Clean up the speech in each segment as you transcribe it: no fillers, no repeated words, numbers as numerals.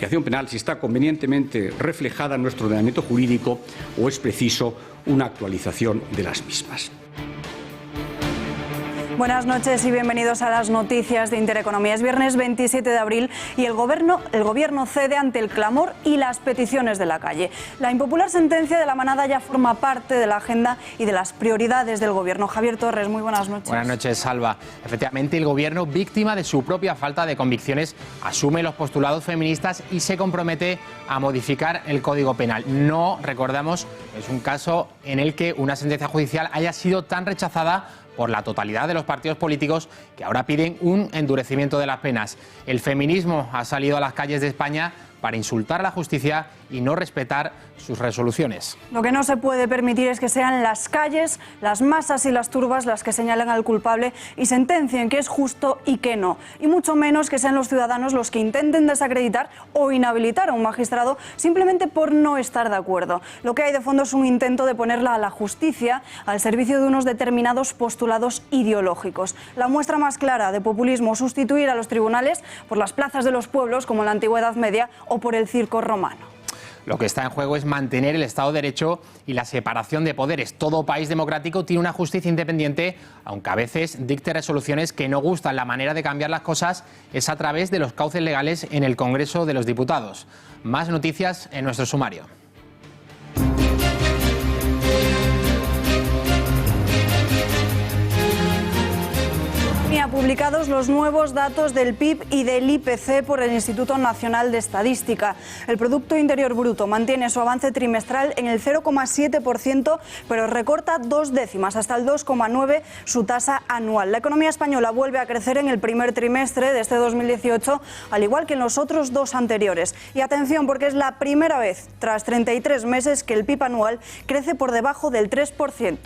tipificación penal, si está convenientemente reflejada en nuestro ordenamiento jurídico o es preciso una actualización de las mismas. Buenas noches y bienvenidos a las noticias de Intereconomía. Es viernes 27 de abril y el gobierno cede ante el clamor y las peticiones de la calle. La impopular sentencia de la manada ya forma parte de la agenda y de las prioridades del gobierno. Javier Torres, muy buenas noches. Buenas noches, Salva. Efectivamente, el gobierno, víctima de su propia falta de convicciones, asume los postulados feministas y se compromete a modificar el Código Penal. No, recordamos, es un caso en el que una sentencia judicial haya sido tan rechazada por la totalidad de los partidos políticos que ahora piden un endurecimiento de las penas. El feminismo ha salido a las calles de España para insultar a la justicia y no respetar sus resoluciones. Lo que no se puede permitir es que sean las calles, las masas y las turbas las que señalen al culpable y sentencien que es justo y que no. Y mucho menos que sean los ciudadanos los que intenten desacreditar o inhabilitar a un magistrado simplemente por no estar de acuerdo. Lo que hay de fondo es un intento de ponerla a la justicia al servicio de unos determinados postulados ideológicos. La muestra más clara de populismo, sustituir a los tribunales por las plazas de los pueblos, como en la antigua Edad Media, o por el circo romano. Lo que está en juego es mantener el Estado de Derecho y la separación de poderes. Todo país democrático tiene una justicia independiente, aunque a veces dicte resoluciones que no gustan. La manera de cambiar las cosas es a través de los cauces legales en el Congreso de los Diputados. Más noticias en nuestro sumario. Publicados los nuevos datos del PIB y del IPC por el Instituto Nacional de Estadística. El Producto Interior Bruto mantiene su avance trimestral en el 0,7%, pero recorta 2 décimas, hasta el 2,9% su tasa anual. La economía española vuelve a crecer en el primer trimestre de este 2018, al igual que en los otros 2 anteriores. Y atención, porque es la primera vez, tras 33 meses, que el PIB anual crece por debajo del 3%.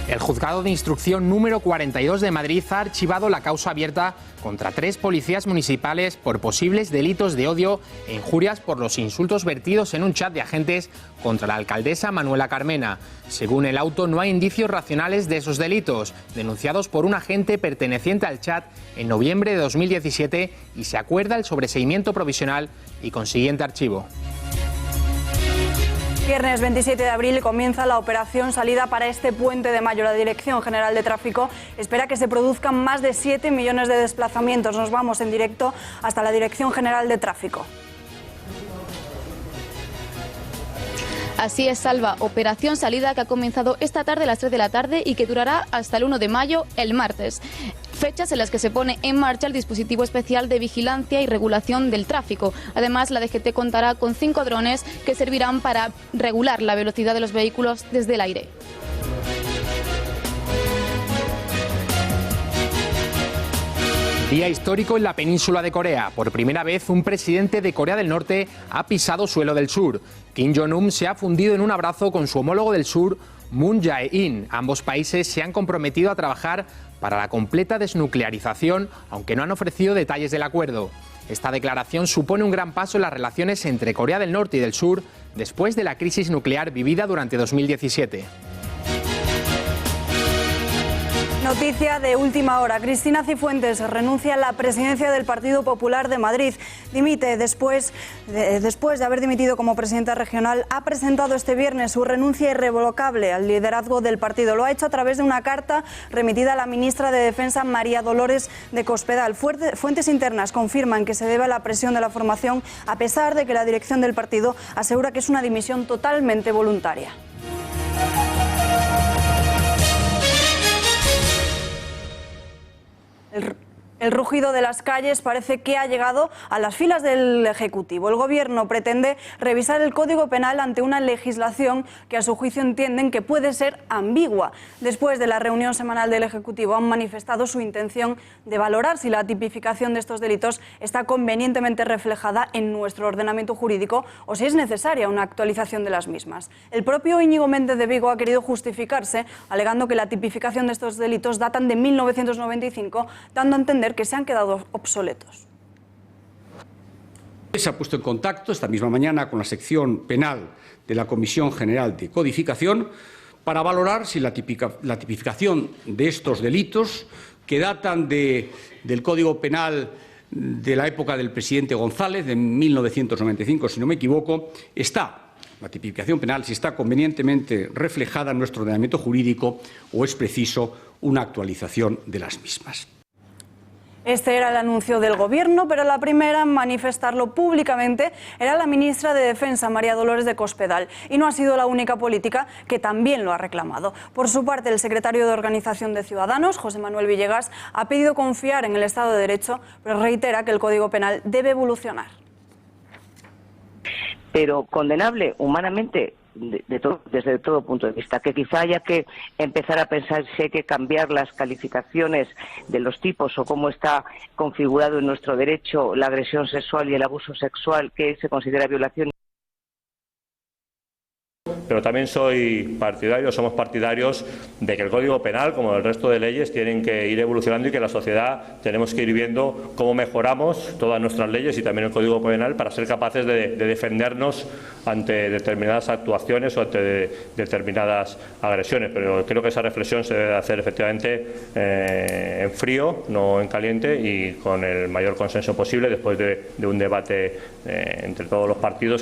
El Juzgado de Instrucción número 42 de Madrid ha archivado la causa abierta contra 3 policías municipales por posibles delitos de odio e injurias por los insultos vertidos en un chat de agentes contra la alcaldesa Manuela Carmena. Según el auto, no hay indicios racionales de esos delitos, denunciados por un agente perteneciente al chat en noviembre de 2017, y se acuerda el sobreseimiento provisional y consiguiente archivo. Viernes 27 de abril comienza la operación salida para este puente de mayo. La Dirección General de Tráfico espera que se produzcan más de 7 millones de desplazamientos. Nos vamos en directo hasta la Dirección General de Tráfico. Así es, Salva. Operación salida que ha comenzado esta tarde a las 3 de la tarde y que durará hasta el 1 de mayo, el martes. Fechas en las que se pone en marcha el dispositivo especial de vigilancia y regulación del tráfico. Además, la DGT contará con 5 drones que servirán para regular la velocidad de los vehículos desde el aire. Día histórico en la península de Corea. Por primera vez, un presidente de Corea del Norte ha pisado suelo del sur. Kim Jong-un se ha fundido en un abrazo con su homólogo del sur, Moon Jae-in. Ambos países se han comprometido a trabajar para la completa desnuclearización, aunque no han ofrecido detalles del acuerdo. Esta declaración supone un gran paso en las relaciones entre Corea del Norte y del Sur después de la crisis nuclear vivida durante 2017. Noticia de última hora. Cristina Cifuentes renuncia a la presidencia del Partido Popular de Madrid. Dimite después de haber dimitido como presidenta regional. Ha presentado este viernes su renuncia irrevocable al liderazgo del partido. Lo ha hecho a través de una carta remitida a la ministra de Defensa, María Dolores de Cospedal. Fuentes internas confirman que se debe a la presión de la formación, a pesar de que la dirección del partido asegura que es una dimisión totalmente voluntaria. El rugido de las calles parece que ha llegado a las filas del Ejecutivo. El Gobierno pretende revisar el Código Penal ante una legislación que a su juicio entienden que puede ser ambigua. Después de la reunión semanal del Ejecutivo han manifestado su intención de valorar si la tipificación de estos delitos está convenientemente reflejada en nuestro ordenamiento jurídico o si es necesaria una actualización de las mismas. El propio Íñigo Méndez de Vigo ha querido justificarse alegando que la tipificación de estos delitos datan de 1995, dando a entender que se han quedado obsoletos. Se ha puesto en contacto esta misma mañana con la sección penal de la Comisión General de Codificación para valorar si la tipificación de estos delitos, que datan del Código Penal de la época del presidente González, de 1995, si no me equivoco, la tipificación penal, si está convenientemente reflejada en nuestro ordenamiento jurídico o es preciso una actualización de las mismas. Este era el anuncio del Gobierno, pero la primera en manifestarlo públicamente era la ministra de Defensa, María Dolores de Cospedal, y no ha sido la única política que también lo ha reclamado. Por su parte, el secretario de Organización de Ciudadanos, José Manuel Villegas, ha pedido confiar en el Estado de Derecho, pero reitera que el Código Penal debe evolucionar. Pero condenable humanamente desde todo punto de vista, que quizá haya que empezar a pensar si hay que cambiar las calificaciones de los tipos o cómo está configurado en nuestro derecho la agresión sexual y el abuso sexual, que se considera violación. Pero también somos partidarios de que el Código Penal, como el resto de leyes, tienen que ir evolucionando y que la sociedad tenemos que ir viendo cómo mejoramos todas nuestras leyes y también el Código Penal para ser capaces de defendernos ante determinadas actuaciones o ante determinadas agresiones. Pero creo que esa reflexión se debe hacer efectivamente en frío, no en caliente, y con el mayor consenso posible después de un debate entre todos los partidos.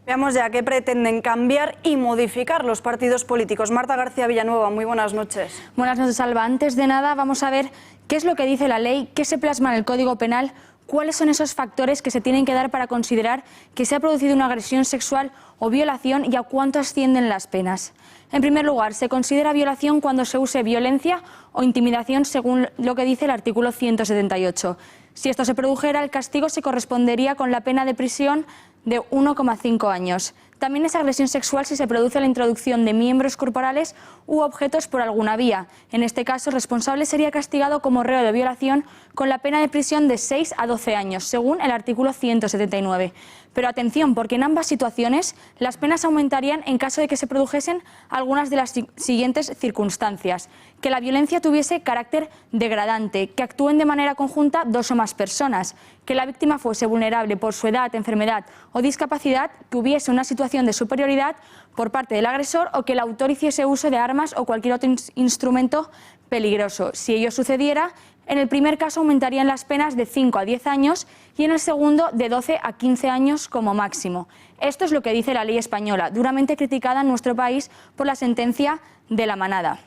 Veamos ya qué pretenden cambiar y modificar los partidos políticos. Marta García Villanueva, muy buenas noches. Buenas noches, Alba. Antes de nada, vamos a ver qué es lo que dice la ley, qué se plasma en el Código Penal, cuáles son esos factores que se tienen que dar para considerar que se ha producido una agresión sexual o violación y a cuánto ascienden las penas. En primer lugar, se considera violación cuando se use violencia o intimidación según lo que dice el artículo 178. Si esto se produjera, el castigo se correspondería con la pena de prisión de 1,5 años. También es agresión sexual si se produce la introducción de miembros corporales u objetos por alguna vía. En este caso, el responsable sería castigado como reo de violación con la pena de prisión de 6 a 12 años, según el artículo 179. Pero atención, porque en ambas situaciones las penas aumentarían en caso de que se produjesen algunas de las siguientes circunstancias: que la violencia tuviese carácter degradante, que actúen de manera conjunta dos o más personas, que la víctima fuese vulnerable por su edad, enfermedad o discapacidad, que hubiese una situación de superioridad por parte del agresor o que el autor hiciese uso de armas o cualquier otro instrumento peligroso. Si ello sucediera, en el primer caso aumentarían las penas de 5 a 10 años y en el segundo de 12 a 15 años como máximo. Esto es lo que dice la ley española, duramente criticada en nuestro país por la sentencia de La Manada.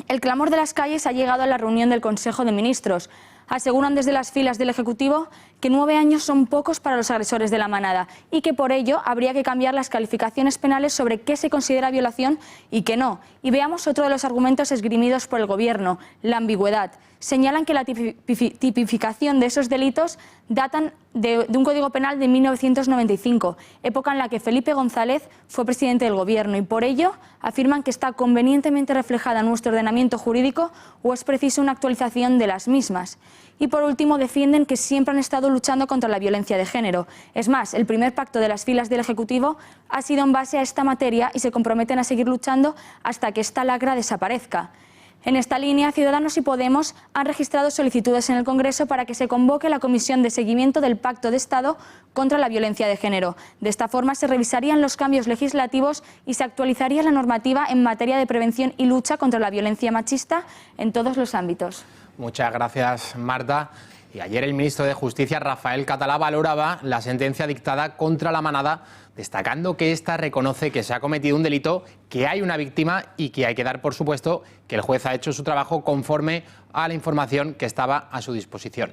El clamor de las calles ha llegado a la reunión del Consejo de Ministros. Aseguran desde las filas del Ejecutivo que 9 años son pocos para los agresores de La Manada y que por ello habría que cambiar las calificaciones penales sobre qué se considera violación y qué no. Y veamos otro de los argumentos esgrimidos por el Gobierno, la ambigüedad. Señalan que la tipificación de esos delitos datan de un Código Penal de 1995, época en la que Felipe González fue presidente del Gobierno, y por ello afirman que está convenientemente reflejada en nuestro ordenamiento jurídico o es preciso una actualización de las mismas. Y por último, defienden que siempre han estado luchando contra la violencia de género. Es más, el primer pacto de las filas del Ejecutivo ha sido en base a esta materia y se comprometen a seguir luchando hasta que esta lacra desaparezca. En esta línea, Ciudadanos y Podemos han registrado solicitudes en el Congreso para que se convoque la Comisión de Seguimiento del Pacto de Estado contra la Violencia de Género. De esta forma se revisarían los cambios legislativos y se actualizaría la normativa en materia de prevención y lucha contra la violencia machista en todos los ámbitos. Muchas gracias, Marta. Y ayer el ministro de Justicia, Rafael Catalá, valoraba la sentencia dictada contra La Manada, destacando que ésta reconoce que se ha cometido un delito, que hay una víctima y que hay que dar por supuesto que el juez ha hecho su trabajo conforme a la información que estaba a su disposición.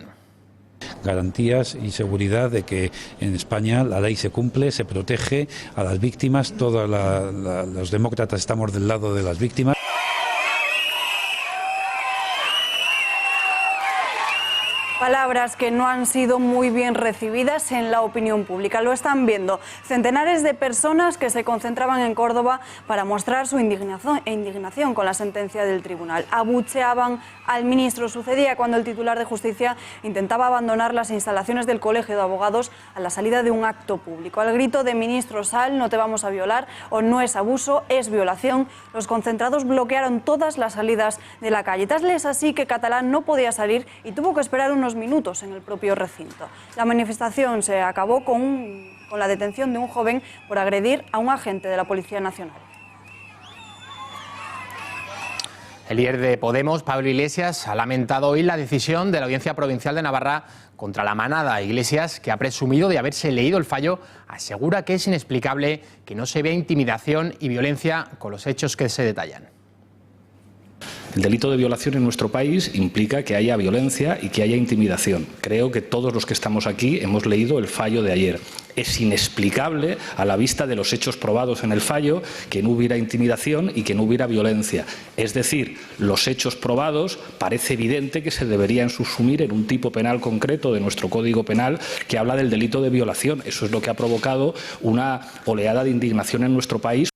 Garantías y seguridad de que en España la ley se cumple, se protege a las víctimas, todos los demócratas estamos del lado de las víctimas. Palabras que no han sido muy bien recibidas en la opinión pública. Lo están viendo centenares de personas que se concentraban en Córdoba para mostrar su indignación con la sentencia del tribunal. Abucheaban al ministro. Sucedía cuando el titular de Justicia intentaba abandonar las instalaciones del Colegio de Abogados a la salida de un acto público. Al grito de ministro Sal, no te vamos a violar, o no es abuso, es violación, los concentrados bloquearon todas las salidas de la calle. Tal es así que Catalá no podía salir y tuvo que esperar unos minutos en el propio recinto. La manifestación se acabó con la detención de un joven por agredir a un agente de la Policía Nacional. El líder de Podemos, Pablo Iglesias, ha lamentado hoy la decisión de la Audiencia Provincial de Navarra contra la manada. Iglesias, que ha presumido de haberse leído el fallo, asegura que es inexplicable que no se vea intimidación y violencia con los hechos que se detallan. El delito de violación en nuestro país implica que haya violencia y que haya intimidación. Creo que todos los que estamos aquí hemos leído el fallo de ayer. Es inexplicable, a la vista de los hechos probados en el fallo, que no hubiera intimidación y que no hubiera violencia. Es decir, los hechos probados parece evidente que se deberían subsumir en un tipo penal concreto de nuestro Código Penal que habla del delito de violación. Eso es lo que ha provocado una oleada de indignación en nuestro país.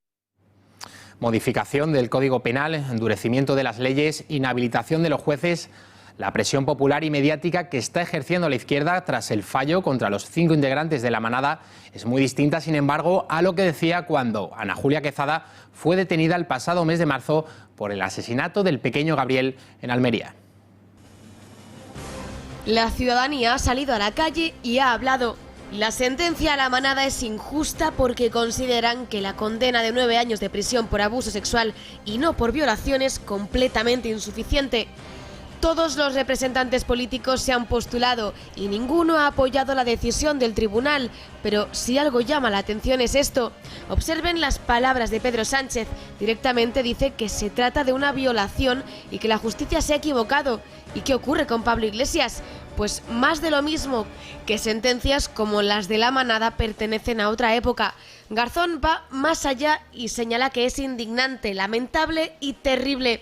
Modificación del Código Penal, endurecimiento de las leyes, inhabilitación de los jueces, la presión popular y mediática que está ejerciendo la izquierda tras el fallo contra los 5 integrantes de la manada es muy distinta, sin embargo, a lo que decía cuando Ana Julia Quezada fue detenida el pasado mes de marzo por el asesinato del pequeño Gabriel en Almería. La ciudadanía ha salido a la calle y ha hablado. La sentencia a la manada es injusta porque consideran que la condena de 9 años de prisión por abuso sexual y no por violación es completamente insuficiente. Todos los representantes políticos se han postulado y ninguno ha apoyado la decisión del tribunal, pero si algo llama la atención es esto. Observen las palabras de Pedro Sánchez. Directamente dice que se trata de una violación y que la justicia se ha equivocado. ¿Y qué ocurre con Pablo Iglesias? Pues más de lo mismo, que sentencias como las de la manada pertenecen a otra época. Garzón va más allá y señala que es indignante, lamentable y terrible.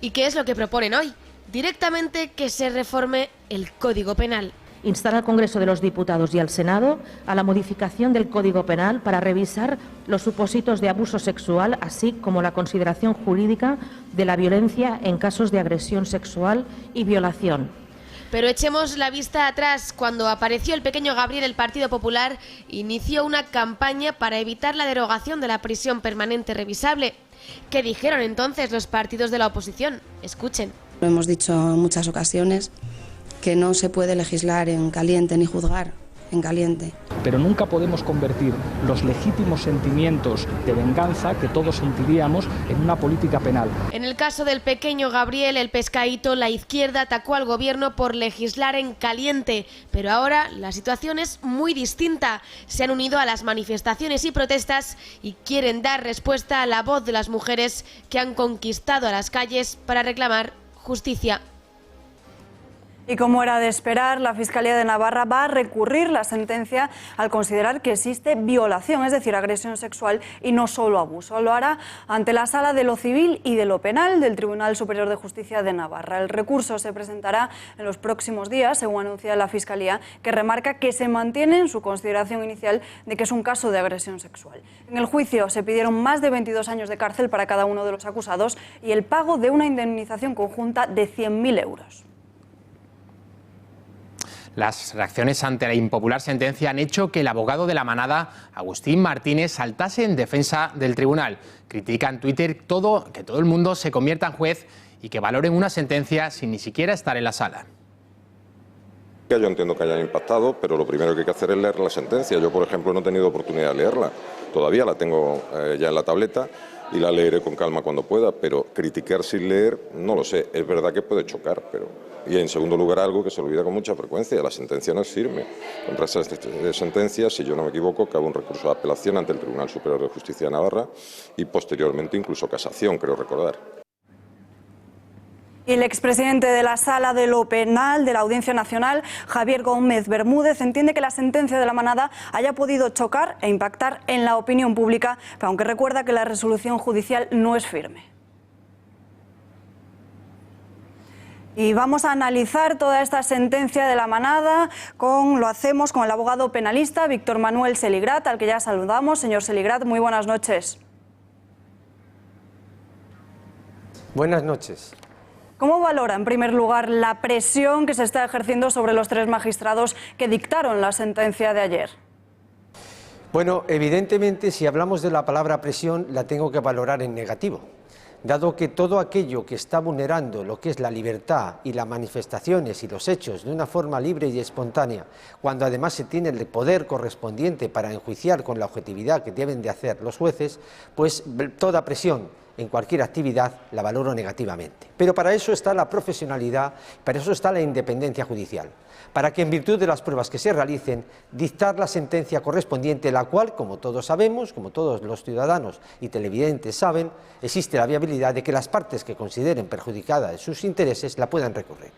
¿Y qué es lo que proponen hoy? Directamente que se reforme el Código Penal. Instar al Congreso de los Diputados y al Senado a la modificación del Código Penal para revisar los supósitos de abuso sexual, así como la consideración jurídica de la violencia en casos de agresión sexual y violación. Pero echemos la vista atrás. Cuando apareció el pequeño Gabriel, el Partido Popular inició una campaña para evitar la derogación de la prisión permanente revisable. ¿Qué dijeron entonces los partidos de la oposición? Escuchen. Lo hemos dicho en muchas ocasiones, que no se puede legislar en caliente ni juzgar en caliente. Pero nunca podemos convertir los legítimos sentimientos de venganza que todos sentiríamos en una política penal. En el caso del pequeño Gabriel, el pescadito, la izquierda atacó al gobierno por legislar en caliente. Pero ahora la situación es muy distinta. Se han unido a las manifestaciones y protestas y quieren dar respuesta a la voz de las mujeres que han conquistado a las calles para reclamar justicia. Y como era de esperar, la Fiscalía de Navarra va a recurrir la sentencia al considerar que existe violación, es decir, agresión sexual y no solo abuso. Lo hará ante la Sala de lo Civil y de lo Penal del Tribunal Superior de Justicia de Navarra. El recurso se presentará en los próximos días, según anuncia la Fiscalía, que remarca que se mantiene en su consideración inicial de que es un caso de agresión sexual. En el juicio se pidieron más de 22 años de cárcel para cada uno de los acusados y el pago de una indemnización conjunta de 100.000 euros. Las reacciones ante la impopular sentencia han hecho que el abogado de la manada, Agustín Martínez, saltase en defensa del tribunal. Critica en Twitter que todo el mundo se convierta en juez y que valoren una sentencia sin ni siquiera estar en la sala. Yo entiendo que hayan impactado, pero lo primero que hay que hacer es leer la sentencia. Yo, por ejemplo, no he tenido oportunidad de leerla. Todavía la tengo ya en la tableta y la leeré con calma cuando pueda, pero criticar sin leer, no lo sé. Es verdad que puede chocar, pero... Y en segundo lugar, algo que se olvida con mucha frecuencia, la sentencia no es firme. Contra esa sentencia, si yo no me equivoco, cabe un recurso de apelación ante el Tribunal Superior de Justicia de Navarra y posteriormente incluso casación, creo recordar. Y el expresidente de la Sala de lo Penal de la Audiencia Nacional, Javier Gómez Bermúdez, entiende que la sentencia de la manada haya podido chocar e impactar en la opinión pública, pero aunque recuerda que la resolución judicial no es firme. Y vamos a analizar toda esta sentencia de la manada, lo hacemos con el abogado penalista Víctor Manuel Seligrat, al que ya saludamos. Señor Seligrat, muy buenas noches. Buenas noches. ¿Cómo valora, en primer lugar, la presión que se está ejerciendo sobre los 3 magistrados que dictaron la sentencia de ayer? Bueno, evidentemente, si hablamos de la palabra presión, la tengo que valorar en negativo, dado que todo aquello que está vulnerando lo que es la libertad y las manifestaciones y los hechos de una forma libre y espontánea, cuando además se tiene el poder correspondiente para enjuiciar con la objetividad que deben de hacer los jueces, pues toda presión en cualquier actividad, la valoro negativamente. Pero para eso está la profesionalidad, para eso está la independencia judicial, para que en virtud de las pruebas que se realicen, dictar la sentencia correspondiente, la cual, como todos sabemos, como todos los ciudadanos y televidentes saben, existe la viabilidad de que las partes que consideren perjudicadas sus intereses la puedan recurrir.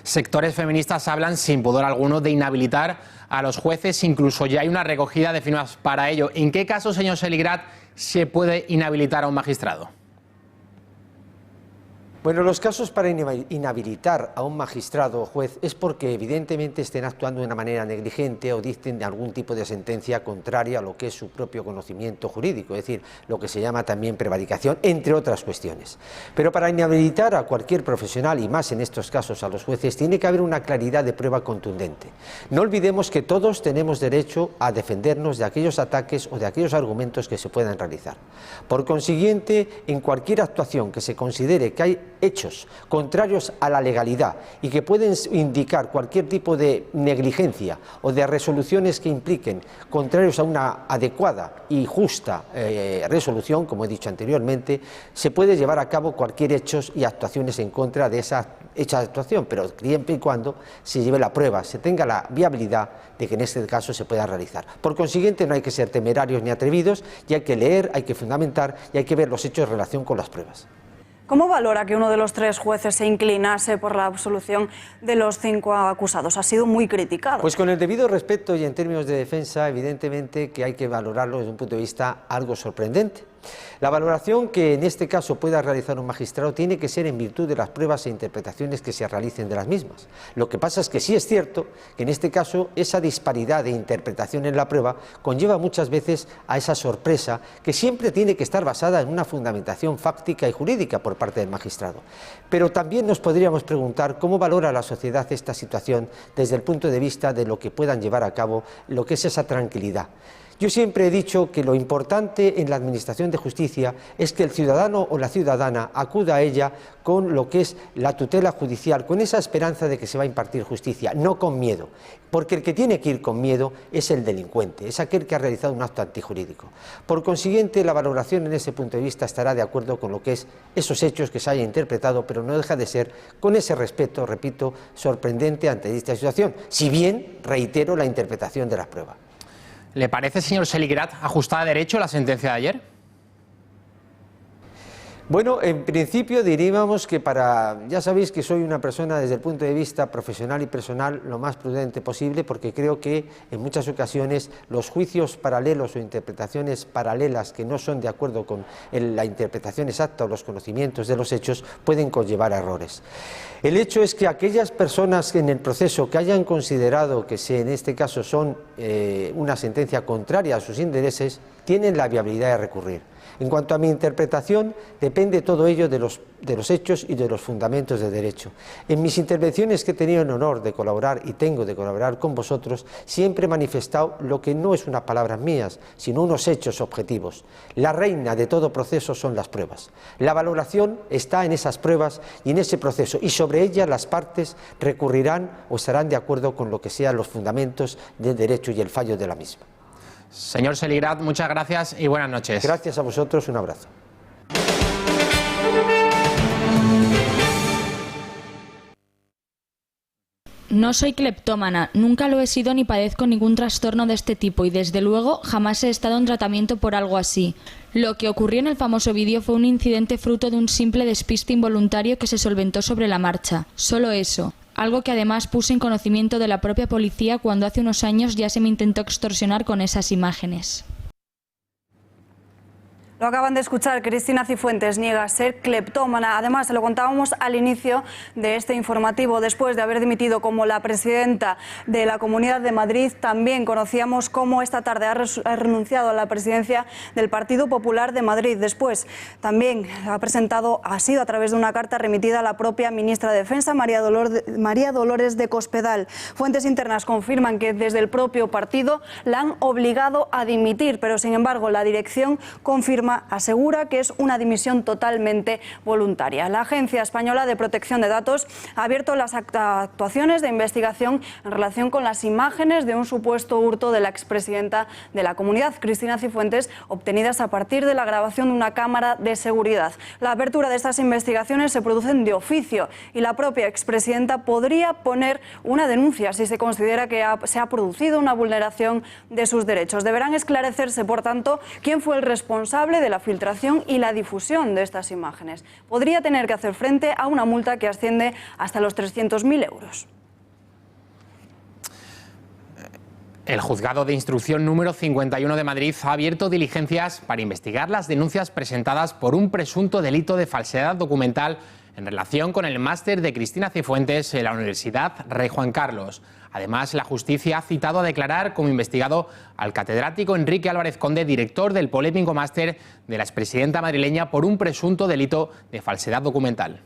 Sectores feministas hablan sin pudor alguno de inhabilitar a los jueces, incluso ya hay una recogida de firmas para ello. ¿En qué caso, señor Seligrat, se puede inhabilitar a un magistrado? Bueno, los casos para inhabilitar a un magistrado o juez es porque evidentemente estén actuando de una manera negligente o dicten de algún tipo de sentencia contraria a lo que es su propio conocimiento jurídico, es decir, lo que se llama también prevaricación, entre otras cuestiones. Pero para inhabilitar a cualquier profesional, y más en estos casos a los jueces, tiene que haber una claridad de prueba contundente. No olvidemos que todos tenemos derecho a defendernos de aquellos ataques o de aquellos argumentos que se puedan realizar. Por consiguiente, en cualquier actuación que se considere que hay hechos contrarios a la legalidad y que pueden indicar cualquier tipo de negligencia o de resoluciones que impliquen contrarios a una adecuada y justa resolución, como he dicho anteriormente, se puede llevar a cabo cualquier hechos y actuaciones en contra de esa hecha actuación, pero siempre y cuando se lleve la prueba, se tenga la viabilidad de que en este caso se pueda realizar. Por consiguiente, no hay que ser temerarios ni atrevidos, y hay que leer, hay que fundamentar y hay que ver los hechos en relación con las pruebas. ¿Cómo valora que uno de los 3 jueces se inclinase por la absolución de los 5 acusados? Ha sido muy criticado. Pues con el debido respeto y en términos de defensa, evidentemente que hay que valorarlo desde un punto de vista algo sorprendente. La valoración que en este caso pueda realizar un magistrado tiene que ser en virtud de las pruebas e interpretaciones que se realicen de las mismas. Lo que pasa es que sí es cierto que en este caso esa disparidad de interpretación en la prueba conlleva muchas veces a esa sorpresa que siempre tiene que estar basada en una fundamentación fáctica y jurídica por parte del magistrado. Pero también nos podríamos preguntar cómo valora la sociedad esta situación desde el punto de vista de lo que puedan llevar a cabo lo que es esa tranquilidad. Yo siempre he dicho que lo importante en la administración de justicia es que el ciudadano o la ciudadana acuda a ella con lo que es la tutela judicial, con esa esperanza de que se va a impartir justicia, no con miedo, porque el que tiene que ir con miedo es el delincuente, es aquel que ha realizado un acto antijurídico. Por consiguiente, la valoración en ese punto de vista estará de acuerdo con lo que es esos hechos que se haya interpretado, pero no deja de ser, con ese respeto, repito, sorprendente ante esta situación, si bien, reitero, la interpretación de las pruebas. ¿Le parece, señor Seligrat, ajustada a derecho la sentencia de ayer? Bueno, en principio diríamos que ya sabéis que soy una persona desde el punto de vista profesional y personal lo más prudente posible, porque creo que en muchas ocasiones los juicios paralelos o interpretaciones paralelas que no son de acuerdo con la interpretación exacta o los conocimientos de los hechos pueden conllevar a errores. El hecho es que aquellas personas que en el proceso que hayan considerado que en este caso son una sentencia contraria a sus intereses, tienen la viabilidad de recurrir. En cuanto a mi interpretación, depende todo ello de los hechos y de los fundamentos de derecho. En mis intervenciones que he tenido el honor de colaborar y tengo de colaborar con vosotros, siempre he manifestado lo que no es unas palabras mías, sino unos hechos objetivos. La reina de todo proceso son las pruebas. La valoración está en esas pruebas y en ese proceso, y sobre ellas las partes recurrirán o estarán de acuerdo con lo que sean los fundamentos del derecho y el fallo de la misma. Señor Seligrat, muchas gracias y buenas noches. Gracias a vosotros, un abrazo. No soy cleptómana, nunca lo he sido ni padezco ningún trastorno de este tipo y desde luego jamás he estado en tratamiento por algo así. Lo que ocurrió en el famoso vídeo fue un incidente fruto de un simple despiste involuntario que se solventó sobre la marcha. Solo eso. Algo que además puse en conocimiento de la propia policía cuando hace unos años ya se me intentó extorsionar con esas imágenes. Lo acaban de escuchar, Cristina Cifuentes niega ser cleptómana. Además, se lo contábamos al inicio de este informativo. Después de haber dimitido como la presidenta de la Comunidad de Madrid, también conocíamos cómo esta tarde ha renunciado a la presidencia del Partido Popular de Madrid. Después, también ha sido a través de una carta remitida a la propia ministra de Defensa, María Dolores de Cospedal. Fuentes internas confirman que desde el propio partido la han obligado a dimitir, pero sin embargo la dirección confirma Plataforma asegura que es una dimisión totalmente voluntaria. La Agencia Española de Protección de Datos ha abierto las actuaciones de investigación en relación con las imágenes de un supuesto hurto de la expresidenta de la Comunidad, Cristina Cifuentes, obtenidas a partir de la grabación de una cámara de seguridad. La apertura de estas investigaciones se producen de oficio y la propia expresidenta podría poner una denuncia si se considera que se ha producido una vulneración de sus derechos. Deberán esclarecerse, por tanto, quién fue el responsable de la filtración y la difusión de estas imágenes. Podría tener que hacer frente a una multa que asciende hasta los 300.000 euros. El Juzgado de Instrucción número 51 de Madrid ha abierto diligencias para investigar las denuncias presentadas por un presunto delito de falsedad documental en relación con el máster de Cristina Cifuentes en la Universidad Rey Juan Carlos. Además, la justicia ha citado a declarar como investigado al catedrático Enrique Álvarez Conde, director del polémico máster de la expresidenta madrileña, por un presunto delito de falsedad documental.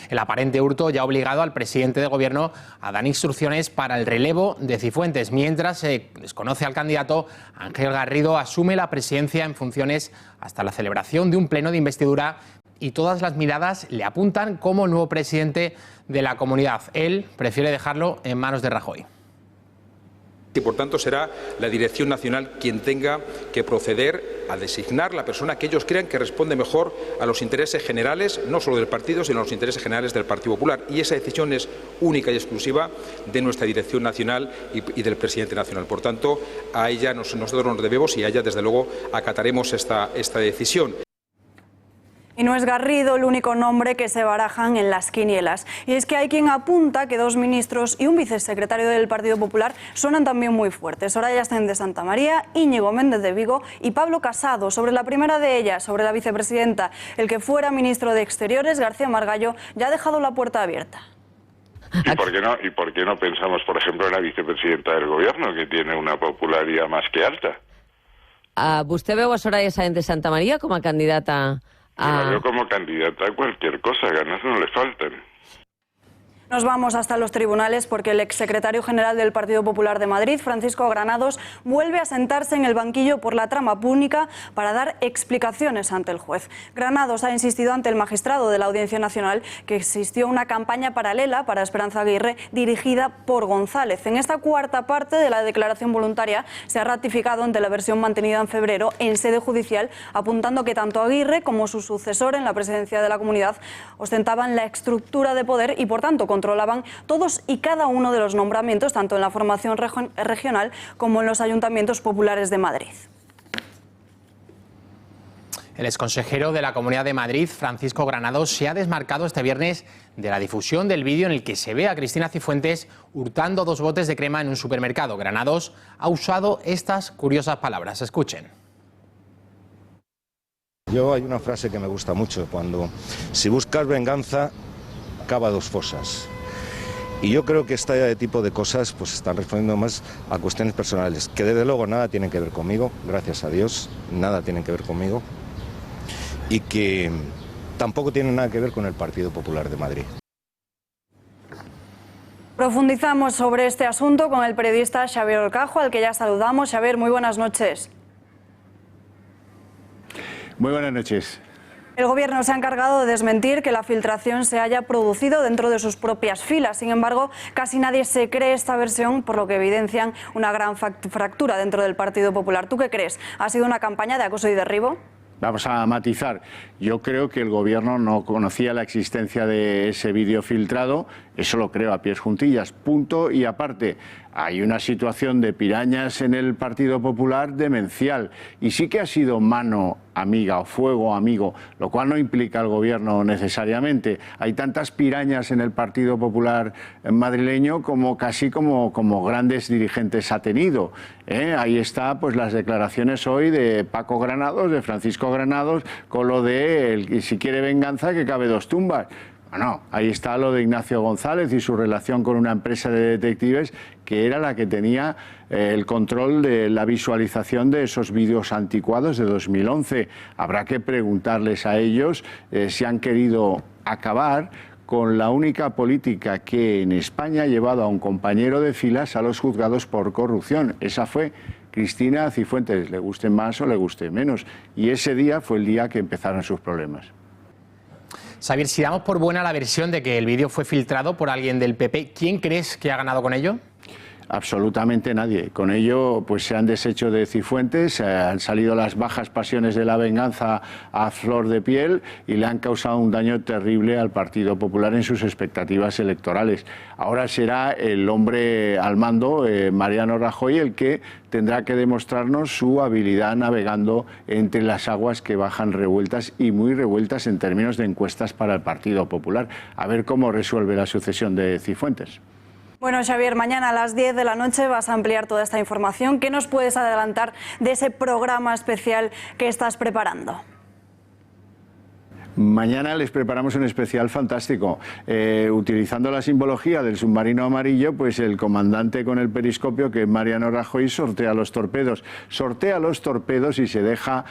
El aparente hurto ya ha obligado al presidente de Gobierno a dar instrucciones para el relevo de Cifuentes, mientras se desconoce al candidato. Ángel Garrido asume la presidencia en funciones hasta la celebración de un pleno de investidura y todas las miradas le apuntan como nuevo presidente de la comunidad. Él prefiere dejarlo en manos de Rajoy. Y por tanto será la Dirección Nacional quien tenga que proceder a designar la persona que ellos crean que responde mejor a los intereses generales, no solo del partido, sino a los intereses generales del Partido Popular. Y esa decisión es única y exclusiva de nuestra Dirección Nacional y del Presidente Nacional. Por tanto, a ella nosotros nos debemos y a ella, desde luego, acataremos esta decisión. Y no es Garrido el único nombre que se barajan en las quinielas. Y es que hay quien apunta que 2 ministros y un vicesecretario del Partido Popular suenan también muy fuertes. Soraya Sáenz de Santamaría, Íñigo Méndez de Vigo y Pablo Casado. Sobre la primera de ellas, sobre la vicepresidenta, el que fuera ministro de Exteriores, García Margallo, ya ha dejado la puerta abierta. ¿Y por qué no pensamos, por ejemplo, en la vicepresidenta del Gobierno, que tiene una popularidad más que alta? ¿Vostè veu a Soraya Sáenz de Santamaría com a candidata Yo la veo como candidata a cualquier cosa, ganas no le faltan. Nos vamos hasta los tribunales porque el exsecretario general del Partido Popular de Madrid, Francisco Granados, vuelve a sentarse en el banquillo por la trama púnica para dar explicaciones ante el juez. Granados ha insistido ante el magistrado de la Audiencia Nacional que existió una campaña paralela para Esperanza Aguirre dirigida por González. En esta cuarta parte de la declaración voluntaria se ha ratificado ante la versión mantenida en febrero en sede judicial, apuntando que tanto Aguirre como su sucesor en la presidencia de la Comunidad ostentaban la estructura de poder y, por tanto, controlaban todos y cada uno de los nombramientos, tanto en la formación regional como en los ayuntamientos populares de Madrid. El exconsejero de la Comunidad de Madrid, Francisco Granados, se ha desmarcado este viernes de la difusión del vídeo en el que se ve a Cristina Cifuentes hurtando 2 botes de crema en un supermercado. Granados ha usado estas curiosas palabras. Escuchen. Hay una frase que me gusta mucho, si buscas venganza, cava 2 fosas. Y yo creo que este tipo de cosas pues están respondiendo más a cuestiones personales, que desde luego nada tienen que ver conmigo, gracias a Dios, nada tienen que ver conmigo, y que tampoco tienen nada que ver con el Partido Popular de Madrid. Profundizamos sobre este asunto con el periodista Xavier Orcajo, al que ya saludamos. Xavier, muy buenas noches. Muy buenas noches. El Gobierno se ha encargado de desmentir que la filtración se haya producido dentro de sus propias filas. Sin embargo, casi nadie se cree esta versión, por lo que evidencian una gran fractura dentro del Partido Popular. ¿Tú qué crees? ¿Ha sido una campaña de acoso y derribo? Vamos a matizar. Yo creo que el Gobierno no conocía la existencia de ese vídeo filtrado. Eso lo creo a pies juntillas. Punto y aparte. Hay una situación de pirañas en el Partido Popular demencial. Y sí que ha sido mano amiga o fuego amigo, lo cual no implica al Gobierno necesariamente. Hay tantas pirañas en el Partido Popular madrileño como casi como grandes dirigentes ha tenido. Ahí está pues las declaraciones hoy de Paco Granados, de Francisco Granados, con lo de si quiere venganza que cabe 2 tumbas. Bueno, ahí está lo de Ignacio González y su relación con una empresa de detectives que era la que tenía el control de la visualización de esos vídeos anticuados de 2011. Habrá que preguntarles a ellos si han querido acabar con la única política que en España ha llevado a un compañero de filas a los juzgados por corrupción. Esa fue Cristina Cifuentes, le guste más o le guste menos. Y ese día fue el día que empezaron sus problemas. Xavier, si damos por buena la versión de que el vídeo fue filtrado por alguien del PP, ¿quién crees que ha ganado con ello? Absolutamente nadie. Con ello pues se han deshecho de Cifuentes, han salido las bajas pasiones de la venganza a flor de piel y le han causado un daño terrible al Partido Popular en sus expectativas electorales. Ahora será el hombre al mando, Mariano Rajoy, el que tendrá que demostrarnos su habilidad navegando entre las aguas que bajan revueltas y muy revueltas en términos de encuestas para el Partido Popular. A ver cómo resuelve la sucesión de Cifuentes. Bueno, Xavier, mañana a las 10 de la noche vas a ampliar toda esta información. ¿Qué nos puedes adelantar de ese programa especial que estás preparando? Mañana les preparamos un especial fantástico. Utilizando la simbología del submarino amarillo, pues el comandante con el periscopio, que es Mariano Rajoy, sortea los torpedos. Sortea los torpedos y se deja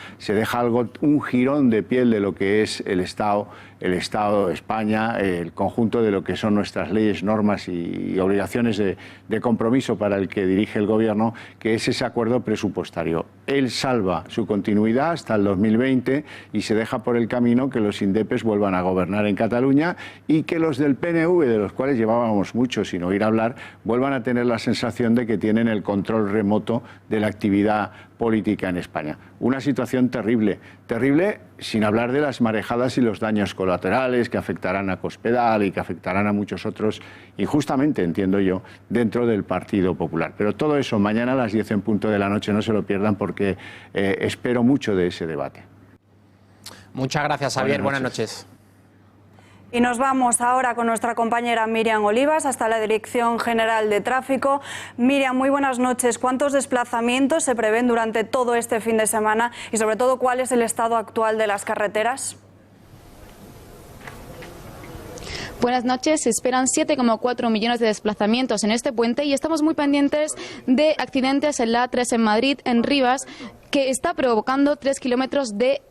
algo, un jirón de piel de lo que es el Estado de España, el conjunto de lo que son nuestras leyes, normas y obligaciones de compromiso para el que dirige el Gobierno, que es ese acuerdo presupuestario. Él salva su continuidad hasta el 2020 y se deja por el camino que los indepes vuelvan a gobernar en Cataluña y que los del PNV, de los cuales llevábamos mucho sin oír hablar, vuelvan a tener la sensación de que tienen el control remoto de la actividad política en España. Una situación terrible, terrible sin hablar de las marejadas y los daños colaterales que afectarán a Cospedal y que afectarán a muchos otros, injustamente, entiendo yo, dentro del Partido Popular. Pero todo eso mañana a las 10 en punto de la noche, no se lo pierdan porque espero mucho de ese debate. Muchas gracias, Xavier. Buenas noches. Y nos vamos ahora con nuestra compañera Miriam Olivas hasta la Dirección General de Tráfico. Miriam, muy buenas noches. ¿Cuántos desplazamientos se prevén durante todo este fin de semana y sobre todo cuál es el estado actual de las carreteras? Buenas noches. Se esperan 7,4 millones de desplazamientos en este puente y estamos muy pendientes de accidentes en la A3 en Madrid, en Rivas, que está provocando 3 kilómetros de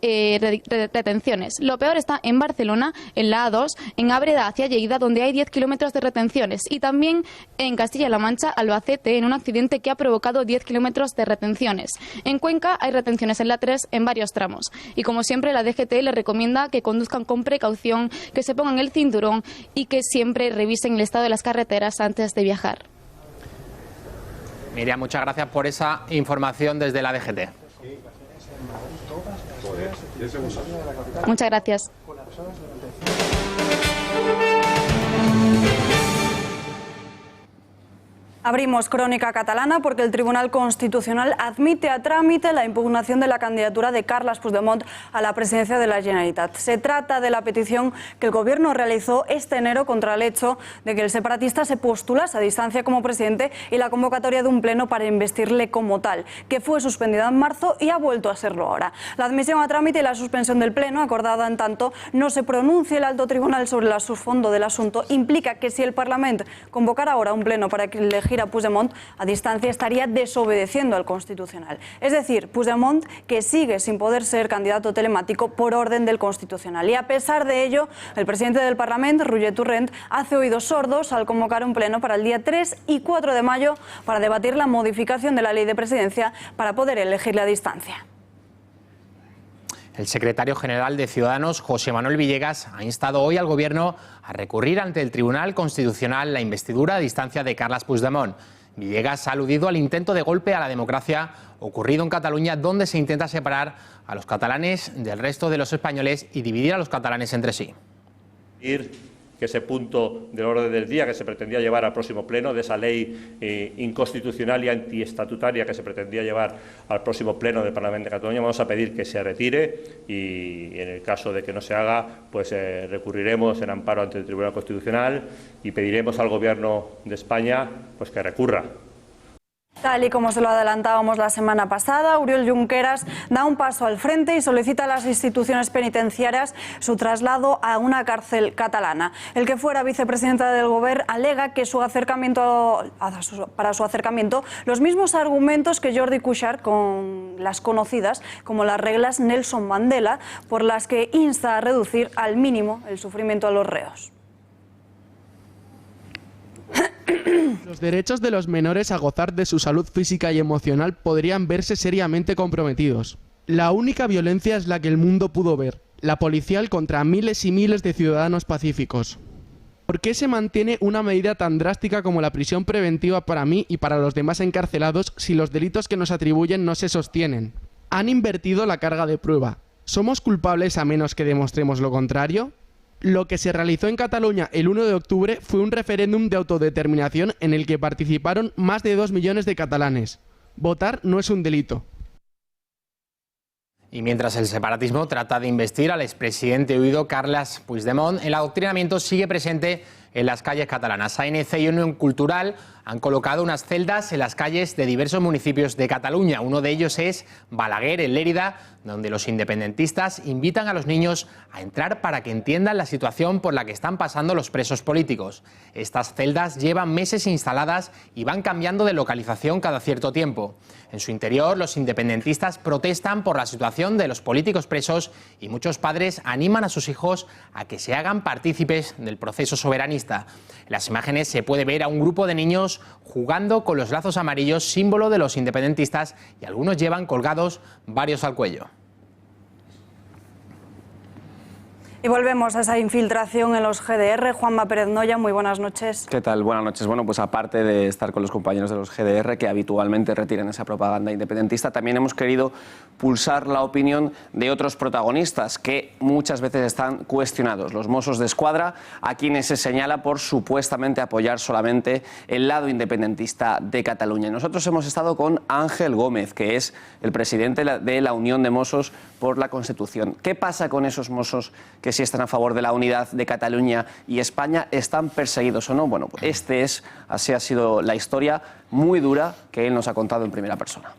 retenciones. Lo peor está en Barcelona, en la A2, en Ábreda hacia Lleida, donde hay 10 kilómetros de retenciones. Y también en Castilla-La Mancha, Albacete, en un accidente que ha provocado 10 kilómetros de retenciones. En Cuenca hay retenciones en la A3 en varios tramos. Y como siempre, la DGT les recomienda que conduzcan con precaución, que se pongan el cinturón y que siempre revisen el estado de las carreteras antes de viajar. Miriam, muchas gracias por esa información desde la DGT. Muchas gracias. Abrimos crónica catalana porque el Tribunal Constitucional admite a trámite la impugnación de la candidatura de Carles Puigdemont a la presidencia de la Generalitat. Se trata de la petición que el Gobierno realizó este enero contra el hecho de que el separatista se postulase a distancia como presidente y la convocatoria de un pleno para investirle como tal, que fue suspendida en marzo y ha vuelto a serlo ahora. La admisión a trámite y la suspensión del pleno, acordada en tanto no se pronuncie el alto tribunal sobre el subfondo del asunto, implica que si el Parlamento convocara ahora un pleno para elegir a Puigdemont a distancia estaría desobedeciendo al Constitucional. Es decir, Puigdemont que sigue sin poder ser candidato telemático por orden del Constitucional. Y a pesar de ello, el presidente del Parlamento, Roger Torrent, hace oídos sordos al convocar un pleno para el día 3 y 4 de mayo para debatir la modificación de la ley de presidencia para poder elegirle a distancia. El secretario general de Ciudadanos, José Manuel Villegas, ha instado hoy al Gobierno a recurrir ante el Tribunal Constitucional la investidura a distancia de Carles Puigdemont. Villegas ha aludido al intento de golpe a la democracia ocurrido en Cataluña, donde se intenta separar a los catalanes del resto de los españoles y dividir a los catalanes entre sí. Que ese punto del orden del día que se pretendía llevar al próximo pleno, de esa ley inconstitucional y antiestatutaria que se pretendía llevar al próximo pleno del Parlamento de Cataluña, vamos a pedir que se retire y en el caso de que no se haga, pues recurriremos en amparo ante el Tribunal Constitucional y pediremos al Gobierno de España pues que recurra. Tal y como se lo adelantábamos la semana pasada, Oriol Junqueras da un paso al frente y solicita a las instituciones penitenciarias su traslado a una cárcel catalana. El que fuera vicepresidente del Gobierno alega que para su acercamiento los mismos argumentos que Jordi Cuixart con las conocidas como las reglas Nelson Mandela, por las que insta a reducir al mínimo el sufrimiento a los reos. Los derechos de los menores a gozar de su salud física y emocional podrían verse seriamente comprometidos. La única violencia es la que el mundo pudo ver, la policial contra miles y miles de ciudadanos pacíficos. ¿Por qué se mantiene una medida tan drástica como la prisión preventiva para mí y para los demás encarcelados si los delitos que nos atribuyen no se sostienen? Han invertido la carga de prueba. ¿Somos culpables a menos que demostremos lo contrario? Lo que se realizó en Cataluña el 1 de octubre fue un referéndum de autodeterminación en el que participaron más de 2 millones de catalanes. Votar no es un delito. Y mientras el separatismo trata de investir al expresidente huido Carles Puigdemont, el adoctrinamiento sigue presente en las calles catalanas. ANC y Unión Cultural han colocado unas celdas en las calles de diversos municipios de Cataluña. Uno de ellos es Balaguer, en Lérida, donde los independentistas invitan a los niños a entrar para que entiendan la situación por la que están pasando los presos políticos. Estas celdas llevan meses instaladas y van cambiando de localización cada cierto tiempo. En su interior, los independentistas protestan por la situación de los políticos presos y muchos padres animan a sus hijos a que se hagan partícipes del proceso soberanista. En las imágenes se puede ver a un grupo de niños jugando con los lazos amarillos, símbolo de los independentistas, y algunos llevan colgados varios al cuello. Y volvemos a esa infiltración en los GDR. Juanma Pérez Noya, muy buenas noches. ¿Qué tal? Buenas noches. Bueno, pues aparte de estar con los compañeros de los GDR, que habitualmente retiran esa propaganda independentista, también hemos querido pulsar la opinión de otros protagonistas que muchas veces están cuestionados. Los Mossos de Escuadra, a quienes se señala por supuestamente apoyar solamente el lado independentista de Cataluña. Nosotros hemos estado con Ángel Gómez, que es el presidente de la Unión de Mossos por la Constitución. ¿Qué pasa con esos Mossos que si están a favor de la unidad de Cataluña y España, están perseguidos o no? Bueno, pues así ha sido la historia muy dura que él nos ha contado en primera persona.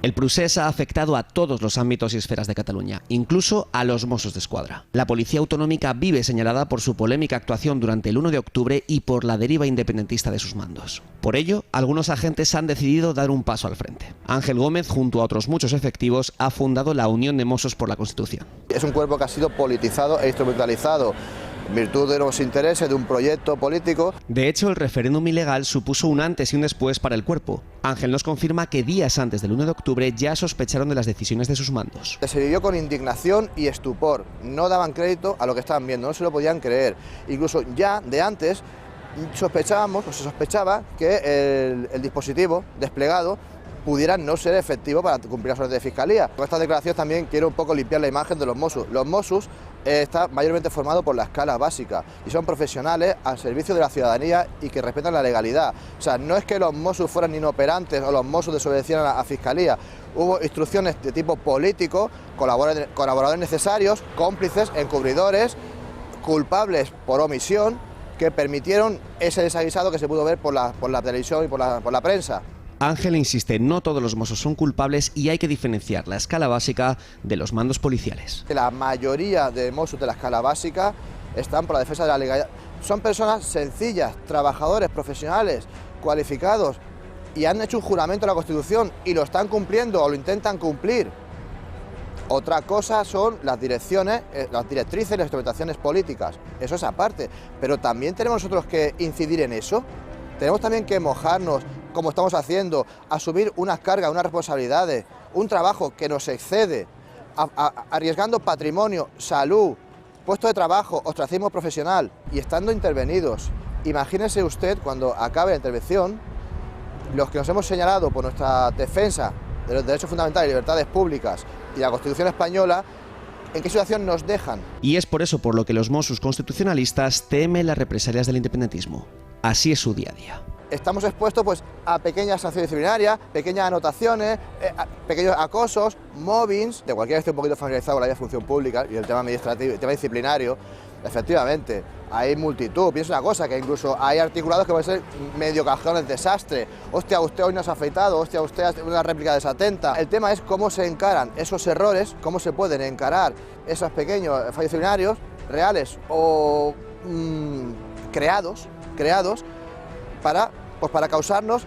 El procés ha afectado a todos los ámbitos y esferas de Cataluña, incluso a los Mossos de Escuadra. La Policía Autonómica vive señalada por su polémica actuación durante el 1 de octubre y por la deriva independentista de sus mandos. Por ello, algunos agentes han decidido dar un paso al frente. Ángel Gómez, junto a otros muchos efectivos, ha fundado la Unión de Mossos por la Constitución. Es un cuerpo que ha sido politizado e instrumentalizado en virtud de los intereses de un proyecto político. De hecho, el referéndum ilegal supuso un antes y un después para el cuerpo. Ángel nos confirma que días antes del 1 de octubre ya sospecharon de las decisiones de sus mandos. Se vivió con indignación y estupor. No daban crédito a lo que estaban viendo, no se lo podían creer. Incluso ya de antes se sospechaba que el dispositivo desplegado pudiera no ser efectivo para cumplir las órdenes de fiscalía. Con esta declaración también quiero un poco limpiar la imagen de los Mossos. Los Mossos están mayormente formados por la escala básica y son profesionales al servicio de la ciudadanía y que respetan la legalidad. O sea, no es que los Mossos fueran inoperantes o los Mossos desobedecieran a fiscalía. Hubo instrucciones de tipo político, colaboradores necesarios, cómplices, encubridores, culpables por omisión, que permitieron ese desaguisado que se pudo ver por la televisión y por la prensa. Ángel insiste, no todos los Mossos son culpables y hay que diferenciar la escala básica de los mandos policiales. La mayoría de Mossos de la escala básica están por la defensa de la legalidad. Son personas sencillas, trabajadores, profesionales, cualificados y han hecho un juramento a la Constitución y lo están cumpliendo o lo intentan cumplir. Otra cosa son las direcciones, las directrices y las interpretaciones políticas. Eso es aparte, pero también tenemos nosotros que incidir en eso. Tenemos también que mojarnos, como estamos haciendo, asumir unas cargas, unas responsabilidades, un trabajo que nos excede, arriesgando patrimonio, salud, puesto de trabajo, ostracismo profesional y estando intervenidos. Imagínese usted cuando acabe la intervención, los que nos hemos señalado por nuestra defensa de los derechos fundamentales y libertades públicas y la Constitución española, ¿en qué situación nos dejan? Y es por eso por lo que los Mossos constitucionalistas temen las represalias del independentismo. Así es su día a día. Estamos expuestos pues, a pequeñas sanciones disciplinarias, pequeñas anotaciones, pequeños acosos, mobbings. De cualquiera que esté un poquito familiarizado con la vida de función pública y el tema administrativo, el tema disciplinario, efectivamente, hay multitud. Pienso una cosa, que incluso hay articulados que pueden ser medio cajones de desastre. Hostia, usted hoy no se ha afeitado, hostia, usted hace una réplica desatenta. El tema es cómo se encaran esos errores, cómo se pueden encarar esos pequeños fallos disciplinarios, reales o creados para causarnos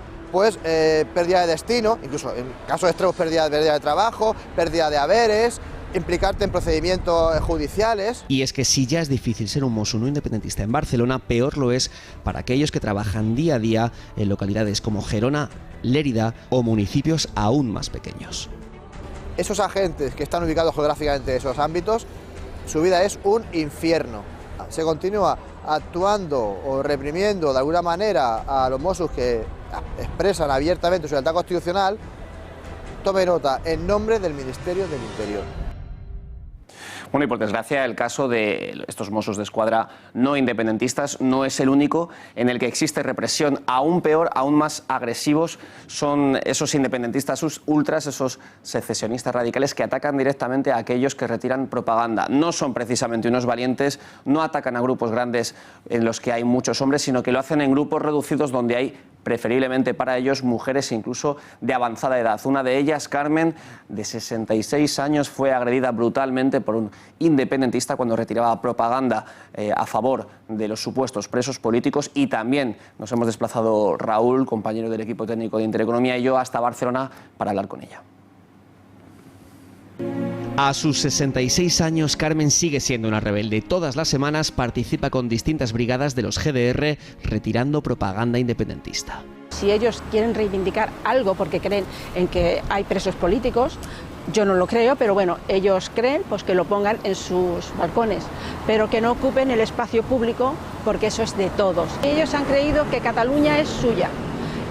pérdida de destino, incluso en casos extremos pérdida de trabajo, pérdida de haberes, implicarte en procedimientos judiciales. Y es que si ya es difícil ser un Mossos no independentista en Barcelona, peor lo es para aquellos que trabajan día a día en localidades como Gerona, Lérida o municipios aún más pequeños. Esos agentes que están ubicados geográficamente en esos ámbitos, su vida es un infierno. Se continúa actuando o reprimiendo de alguna manera a los Mossos que expresan abiertamente su lealtad constitucional. Tome nota, en nombre del Ministerio del Interior. Bueno, y por desgracia el caso de estos Mossos de Escuadra no independentistas no es el único en el que existe represión. Aún peor, aún más agresivos son esos independentistas, sus ultras, esos secesionistas radicales que atacan directamente a aquellos que retiran propaganda. No son precisamente unos valientes, no atacan a grupos grandes en los que hay muchos hombres, sino que lo hacen en grupos reducidos donde hay preferiblemente para ellos mujeres incluso de avanzada edad. Una de ellas, Carmen, de 66 años, fue agredida brutalmente por un independentista cuando retiraba propaganda a favor de los supuestos presos políticos, y también nos hemos desplazado Raúl, compañero del equipo técnico de Intereconomía, y yo hasta Barcelona para hablar con ella. A sus 66 años, Carmen sigue siendo una rebelde. Todas las semanas participa con distintas brigadas de los GDR retirando propaganda independentista. Si ellos quieren reivindicar algo porque creen en que hay presos políticos, yo no lo creo, pero bueno, ellos creen, pues que lo pongan en sus balcones, pero que no ocupen el espacio público porque eso es de todos. Ellos han creído que Cataluña es suya.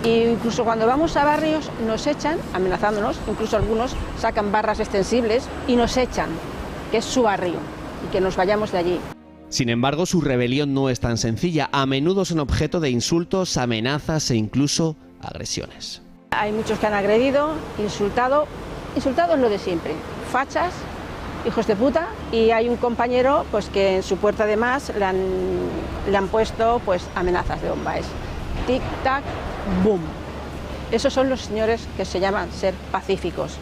E incluso cuando vamos a barrios nos echan, amenazándonos, incluso algunos sacan barras extensibles y nos echan, que es su barrio, y que nos vayamos de allí. Sin embargo, su rebelión no es tan sencilla. A menudo son objeto de insultos, amenazas e incluso agresiones. Hay muchos que han agredido, insultado es lo de siempre, fachas, hijos de puta, y hay un compañero pues que en su puerta de más le han puesto pues amenazas de bomba. Es tic tac boom. Esos son los señores que se llaman ser pacíficos.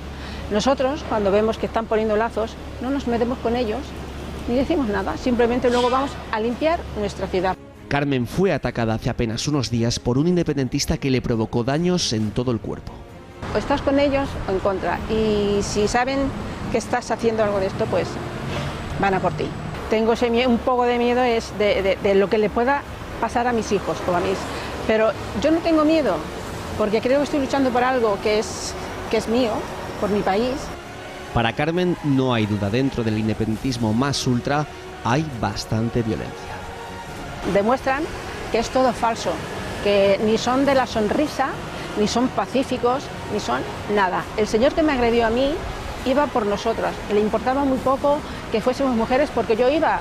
Nosotros, cuando vemos que están poniendo lazos, no nos metemos con ellos ni decimos nada, simplemente luego vamos a limpiar nuestra ciudad. Carmen fue atacada hace apenas unos días por un independentista que le provocó daños en todo el cuerpo. O estás con ellos o en contra, y si saben que estás haciendo algo de esto, pues van a por ti. Tengo un poco de miedo de lo que le pueda pasar a mis hijos o a mis... Pero yo no tengo miedo, porque creo que estoy luchando por algo que es mío, por mi país. Para Carmen no hay duda, dentro del independentismo más ultra hay bastante violencia. Demuestran que es todo falso, que ni son de la sonrisa, ni son pacíficos, ni son nada. El señor que me agredió a mí iba por nosotras, le importaba muy poco que fuésemos mujeres porque yo iba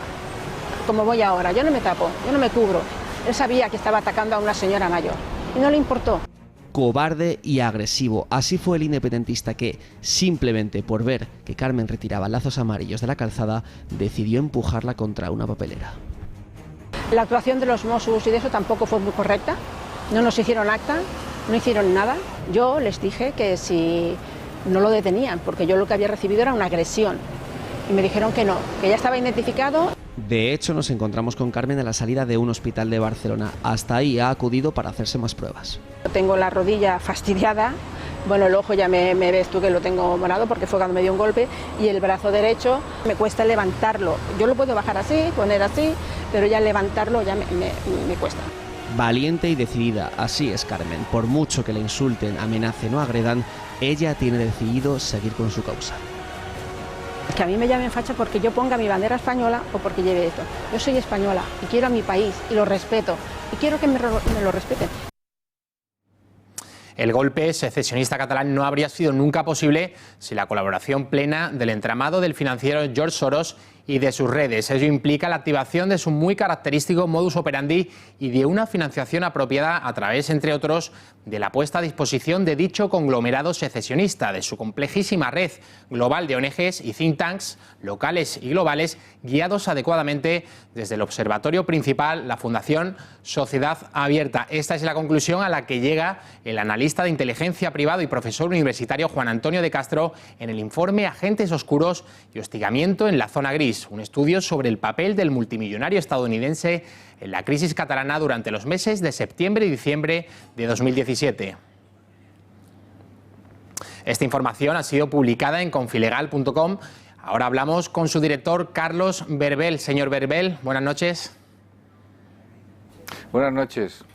como voy ahora, yo no me tapo, yo no me cubro. Él sabía que estaba atacando a una señora mayor y no le importó. Cobarde y agresivo, así fue el independentista que, simplemente por ver que Carmen retiraba lazos amarillos de la calzada, decidió empujarla contra una papelera. La actuación de los Mossos y de eso tampoco fue muy correcta, no nos hicieron acta, no hicieron nada. Yo les dije que si no lo detenían, porque yo lo que había recibido era una agresión, y me dijeron que no, que ya estaba identificado. De hecho, nos encontramos con Carmen a la salida de un hospital de Barcelona. Hasta ahí ha acudido para hacerse más pruebas. Tengo la rodilla fastidiada, bueno, el ojo ya me ves tú que lo tengo morado porque fue cuando me dio un golpe, y el brazo derecho me cuesta levantarlo. Yo lo puedo bajar así, poner así, pero ya levantarlo ya me cuesta. Valiente y decidida, así es Carmen. Por mucho que le insulten, amenacen o agredan, ella tiene decidido seguir con su causa. Que a mí me llamen facha porque yo ponga mi bandera española o porque lleve esto. Yo soy española y quiero a mi país y lo respeto y quiero que me lo respeten. El golpe secesionista catalán no habría sido nunca posible sin la colaboración plena del entramado del financiero George Soros y de sus redes. Ello implica la activación de su muy característico modus operandi y de una financiación apropiada a través, entre otros, de la puesta a disposición de dicho conglomerado secesionista, de su complejísima red global de ONGs y think tanks locales y globales, guiados adecuadamente desde el observatorio principal, la Fundación Sociedad Abierta. Esta es la conclusión a la que llega el analista de inteligencia privado y profesor universitario Juan Antonio de Castro en el informe Agentes Oscuros y Hostigamiento en la Zona Gris, un estudio sobre el papel del multimillonario estadounidense en la crisis catalana durante los meses de septiembre y diciembre de 2017. Esta información ha sido publicada en confilegal.com Ahora hablamos con su director, Carlos Berbel. Señor Berbel, buenas noches. Buenas noches.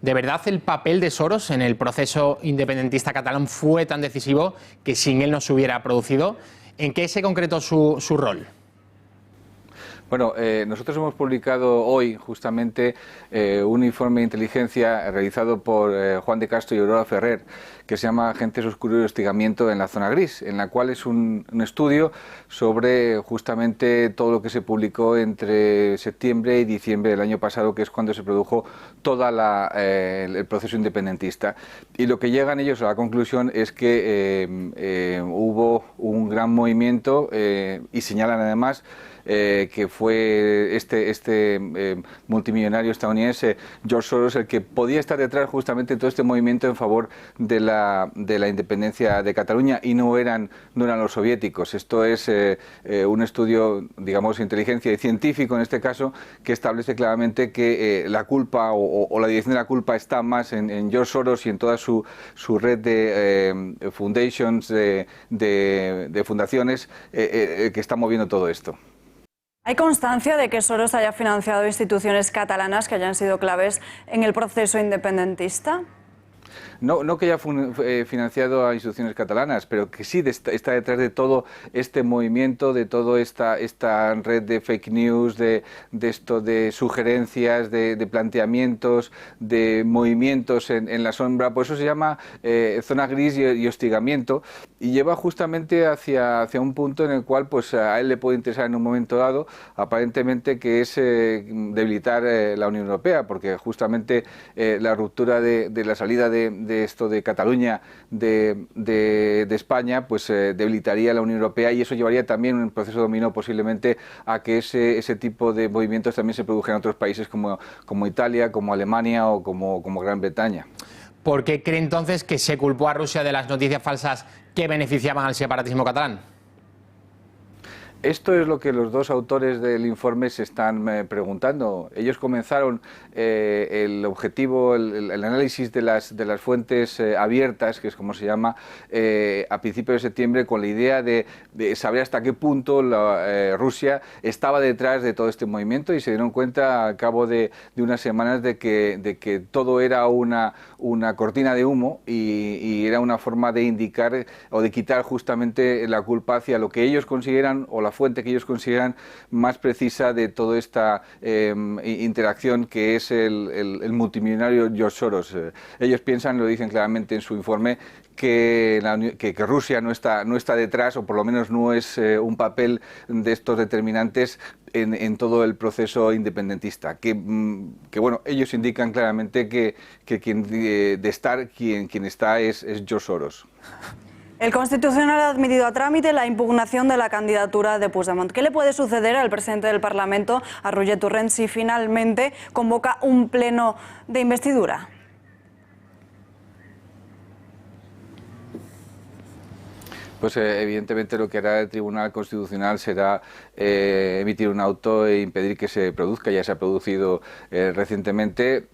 ¿De verdad el papel de Soros en el proceso independentista catalán fue tan decisivo que sin él no se hubiera producido? ¿En qué se concretó su rol? Bueno, nosotros hemos publicado hoy justamente un informe de inteligencia realizado por Juan de Castro y Aurora Ferrer, que se llama Agentes Oscuros y Hostigamiento en la Zona Gris, en la cual es un estudio sobre justamente todo lo que se publicó entre septiembre y diciembre del año pasado, que es cuando se produjo todo el proceso independentista. Y lo que llegan ellos a la conclusión es que hubo un gran movimiento y señalan además que fue este multimillonario estadounidense, George Soros, el que podía estar detrás justamente de todo este movimiento en favor de la independencia de Cataluña, y no eran los soviéticos. Esto es un estudio, digamos, de inteligencia y científico en este caso, que establece claramente que la culpa o la dirección de la culpa está más en George Soros y en toda su red de foundations, de fundaciones, que está moviendo todo esto. ¿Hay constancia de que Soros haya financiado instituciones catalanas que hayan sido claves en el proceso independentista? No que haya financiado a instituciones catalanas, pero que sí está detrás de todo este movimiento, de toda esta red de fake news, de sugerencias, de planteamientos, de movimientos en la sombra. Por eso se llama zona gris y hostigamiento, y lleva justamente hacia un punto en el cual pues a él le puede interesar en un momento dado, aparentemente, que es debilitar la Unión Europea, porque justamente la ruptura de la salida de esto de Cataluña de España pues debilitaría la Unión Europea, y eso llevaría también un proceso dominó posiblemente a que ese tipo de movimientos también se produjeran en otros países como Italia, como Alemania o como Gran Bretaña. ¿Por qué cree entonces que se culpó a Rusia de las noticias falsas que beneficiaban al separatismo catalán? Esto es lo que los dos autores del informe se están preguntando. Ellos comenzaron el objetivo, el análisis de las fuentes abiertas, que es como se llama, a principios de septiembre, con la idea de saber hasta qué punto Rusia estaba detrás de todo este movimiento, y se dieron cuenta al cabo de unas semanas de que todo era una cortina de humo y era una forma de indicar o de quitar justamente la culpa hacia lo que ellos consideran, o la fuente que ellos consideran más precisa de toda esta interacción, que es el multimillonario George Soros. Ellos piensan, lo dicen claramente en su informe, que Rusia no está detrás, o por lo menos no es un papel de estos determinantes en todo el proceso independentista. Que bueno, ellos indican claramente que quien está es George Soros. El Constitucional ha admitido a trámite la impugnación de la candidatura de Puigdemont. ¿Qué le puede suceder al presidente del Parlamento, a Roger Torrent, si finalmente convoca un pleno de investidura? Pues evidentemente lo que hará el Tribunal Constitucional será emitir un auto e impedir que se produzca. Ya se ha producido recientemente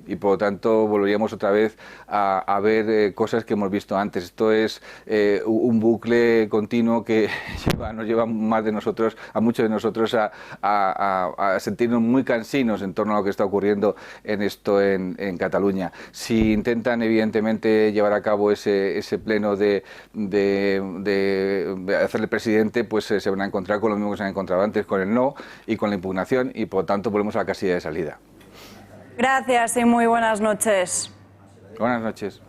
y por lo tanto volveríamos otra vez a ver cosas que hemos visto antes. Esto es un bucle continuo que nos lleva a muchos de nosotros a sentirnos muy cansinos en torno a lo que está ocurriendo en Cataluña. Si intentan evidentemente llevar a cabo ese pleno de hacerle presidente, pues se van a encontrar con lo mismo que se han encontrado antes, con el no y con la impugnación, y por lo tanto volvemos a la casilla de salida. Gracias y muy buenas noches. Buenas noches.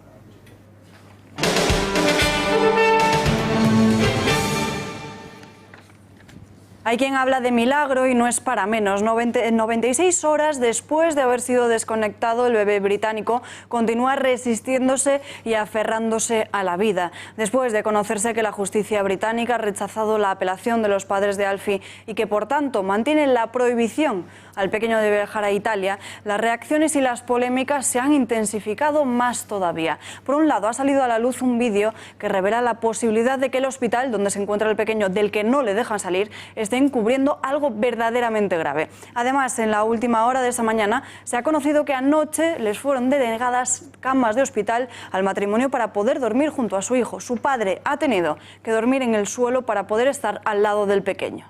Hay quien habla de milagro y no es para menos. 96 horas después de haber sido desconectado, el bebé británico continúa resistiéndose y aferrándose a la vida. Después de conocerse que la justicia británica ha rechazado la apelación de los padres de Alfie y que por tanto mantiene la prohibición al pequeño de viajar a Italia, las reacciones y las polémicas se han intensificado más todavía. Por un lado, ha salido a la luz un vídeo que revela la posibilidad de que el hospital donde se encuentra el pequeño, del que no le dejan salir, esté esté encubriendo algo verdaderamente grave. Además, en la última hora de esta mañana se ha conocido que anoche les fueron denegadas camas de hospital al matrimonio para poder dormir junto a su hijo. Su padre ha tenido que dormir en el suelo para poder estar al lado del pequeño.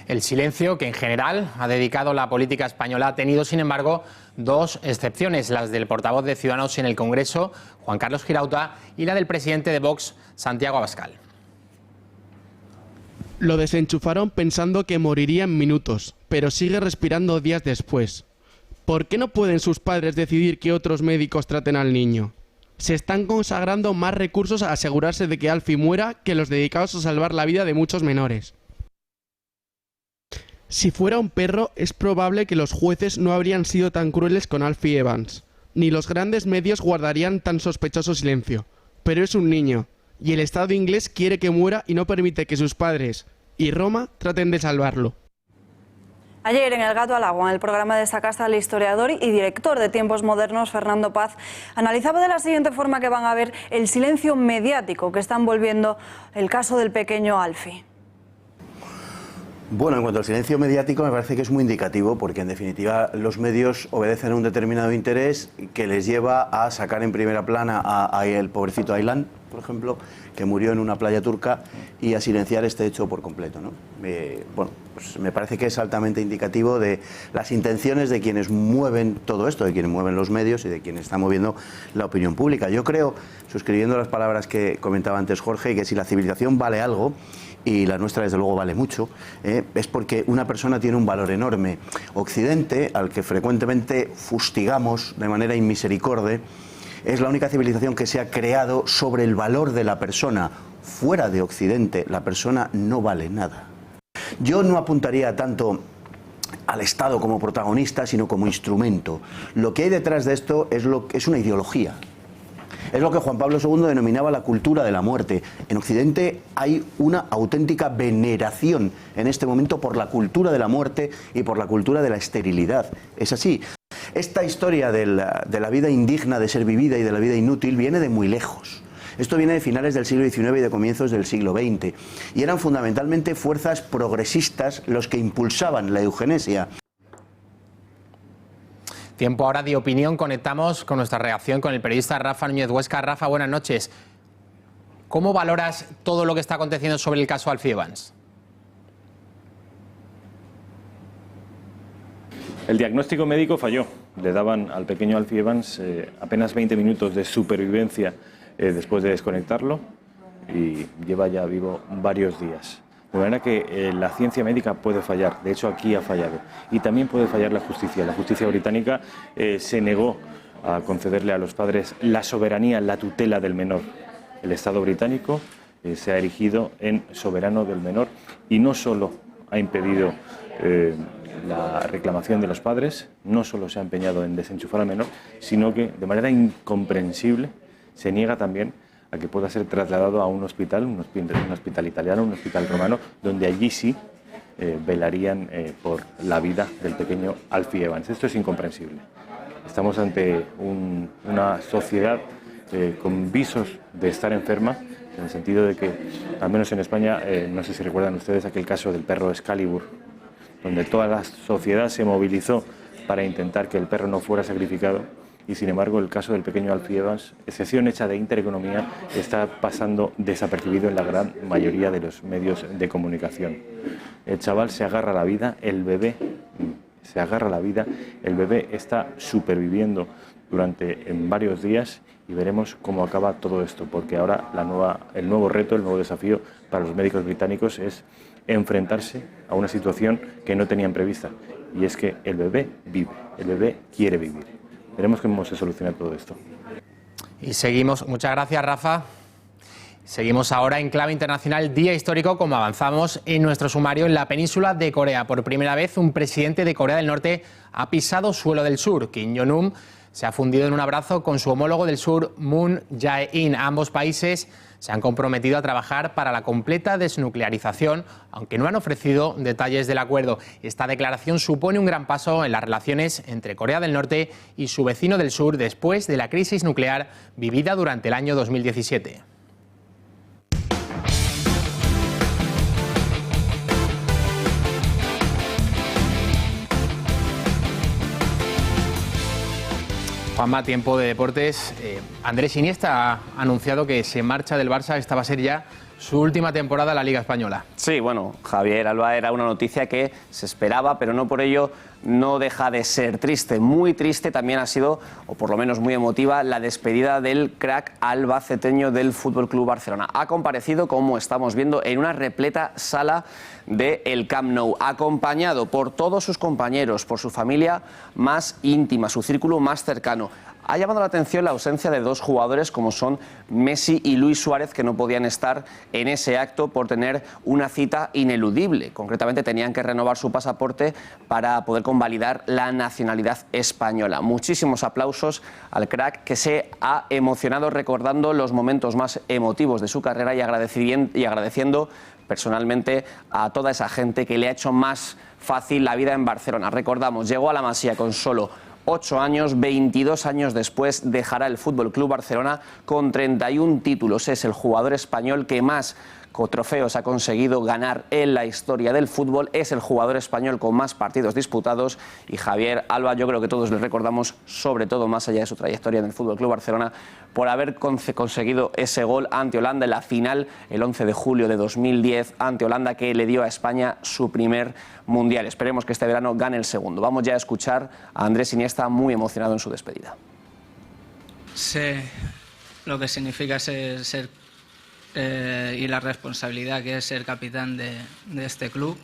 El silencio que en general ha dedicado la política española ha tenido, sin embargo, dos excepciones, las del portavoz de Ciudadanos en el Congreso, Juan Carlos Girauta, y la del presidente de Vox, Santiago Abascal. Lo desenchufaron pensando que moriría en minutos, pero sigue respirando días después. ¿Por qué no pueden sus padres decidir que otros médicos traten al niño? Se están consagrando más recursos a asegurarse de que Alfie muera que los dedicados a salvar la vida de muchos menores. Si fuera un perro, es probable que los jueces no habrían sido tan crueles con Alfie Evans, ni los grandes medios guardarían tan sospechoso silencio. Pero es un niño, y el Estado inglés quiere que muera y no permite que sus padres y Roma traten de salvarlo. Ayer en El Gato al Agua, en el programa de esta casa, el historiador y director de Tiempos Modernos, Fernando Paz, analizaba de la siguiente forma que van a ver el silencio mediático que está envolviendo el caso del pequeño Alfie. Bueno, en cuanto al silencio mediático, me parece que es muy indicativo porque, en definitiva, los medios obedecen a un determinado interés que les lleva a sacar en primera plana a el pobrecito Aylan, por ejemplo, que murió en una playa turca, y a silenciar este hecho por completo, ¿no? Bueno, pues me parece que es altamente indicativo de las intenciones de quienes mueven todo esto, de quienes mueven los medios y de quienes están moviendo la opinión pública. Yo creo, suscribiendo las palabras que comentaba antes Jorge, que si la civilización vale algo, y la nuestra desde luego vale mucho, es porque una persona tiene un valor enorme. Occidente, al que frecuentemente fustigamos de manera inmisericorde, es la única civilización que se ha creado sobre el valor de la persona. Fuera de Occidente, la persona no vale nada. Yo no apuntaría tanto al Estado como protagonista, sino como instrumento. Lo que hay detrás de esto es una ideología. Es lo que Juan Pablo II denominaba la cultura de la muerte. En Occidente hay una auténtica veneración en este momento por la cultura de la muerte y por la cultura de la esterilidad. Es así. Esta historia de la vida indigna de ser vivida y de la vida inútil viene de muy lejos. Esto viene de finales del siglo XIX y de comienzos del siglo XX. Y eran fundamentalmente fuerzas progresistas los que impulsaban la eugenesia. Tiempo ahora de opinión. Conectamos con nuestra reacción con el periodista Rafa Núñez Huesca. Rafa, buenas noches. ¿Cómo valoras todo lo que está aconteciendo sobre el caso Alfie Evans? El diagnóstico médico falló. Le daban al pequeño Alfie Evans apenas 20 minutos de supervivencia después de desconectarlo, y lleva ya vivo varios días. De manera que la ciencia médica puede fallar, de hecho aquí ha fallado, y también puede fallar la justicia. La justicia británica se negó a concederle a los padres la soberanía, la tutela del menor. El Estado británico se ha erigido en soberano del menor y no solo ha impedido la reclamación de los padres, no solo se ha empeñado en desenchufar al menor, sino que de manera incomprensible se niega también a que pueda ser trasladado a un hospital italiano, un hospital romano, donde allí sí velarían por la vida del pequeño Alfie Evans. Esto es incomprensible. Estamos ante una sociedad con visos de estar enferma, en el sentido de que, al menos en España, no sé si recuerdan ustedes aquel caso del perro Excalibur, donde toda la sociedad se movilizó para intentar que el perro no fuera sacrificado. Y sin embargo el caso del pequeño Alfie Evans, excepción hecha de Intereconomía, está pasando desapercibido en la gran mayoría de los medios de comunicación. El chaval se agarra a la vida, el bebé se agarra a la vida, el bebé está superviviendo durante varios días, y veremos cómo acaba todo esto, porque ahora el nuevo reto, el nuevo desafío para los médicos británicos es enfrentarse a una situación que no tenían prevista, y es que el bebé vive, el bebé quiere vivir. Veremos cómo se soluciona todo esto. Y seguimos. Muchas gracias, Rafa. Seguimos ahora en clave internacional, día histórico, como avanzamos en nuestro sumario, en la península de Corea. Por primera vez, un presidente de Corea del Norte ha pisado suelo del sur. Kim Jong-un se ha fundido en un abrazo con su homólogo del sur, Moon Jae-in. Ambos países se han comprometido a trabajar para la completa desnuclearización, aunque no han ofrecido detalles del acuerdo. Esta declaración supone un gran paso en las relaciones entre Corea del Norte y su vecino del sur después de la crisis nuclear vivida durante el año 2017. Juanma, tiempo de deportes. Andrés Iniesta ha anunciado que se marcha del Barça. Esta va a ser ya su última temporada en la Liga Española. Sí, bueno, Javier Alba, era una noticia que se esperaba, pero no por ello no deja de ser triste. Muy triste también ha sido, o por lo menos muy emotiva, la despedida del crack albaceteño del FC Barcelona. Ha comparecido, como estamos viendo, en una repleta sala del Camp Nou, acompañado por todos sus compañeros, por su familia más íntima, su círculo más cercano. Ha llamado la atención la ausencia de dos jugadores como son Messi y Luis Suárez, que no podían estar en ese acto por tener una cita ineludible. Concretamente tenían que renovar su pasaporte para poder convalidar la nacionalidad española. Muchísimos aplausos al crack, que se ha emocionado recordando los momentos más emotivos de su carrera y agradeciendo personalmente a toda esa gente que le ha hecho más fácil la vida en Barcelona. Recordamos, llegó a la Masía con solo 8 años, 22 años después dejará el FC Barcelona con 31 títulos. Es el jugador español que más trofeos ha conseguido ganar en la historia del fútbol, es el jugador español con más partidos disputados, y Javier Alba, yo creo que todos le recordamos, sobre todo más allá de su trayectoria en el FC Barcelona, por haber conseguido ese gol ante Holanda en la final el 11 de julio de 2010 ante Holanda, que le dio a España su primer mundial. Esperemos que este verano gane el segundo. Vamos ya a escuchar a Andrés Iniesta muy emocionado en su despedida. Sé lo que significa ser y la responsabilidad que es ser capitán de este club.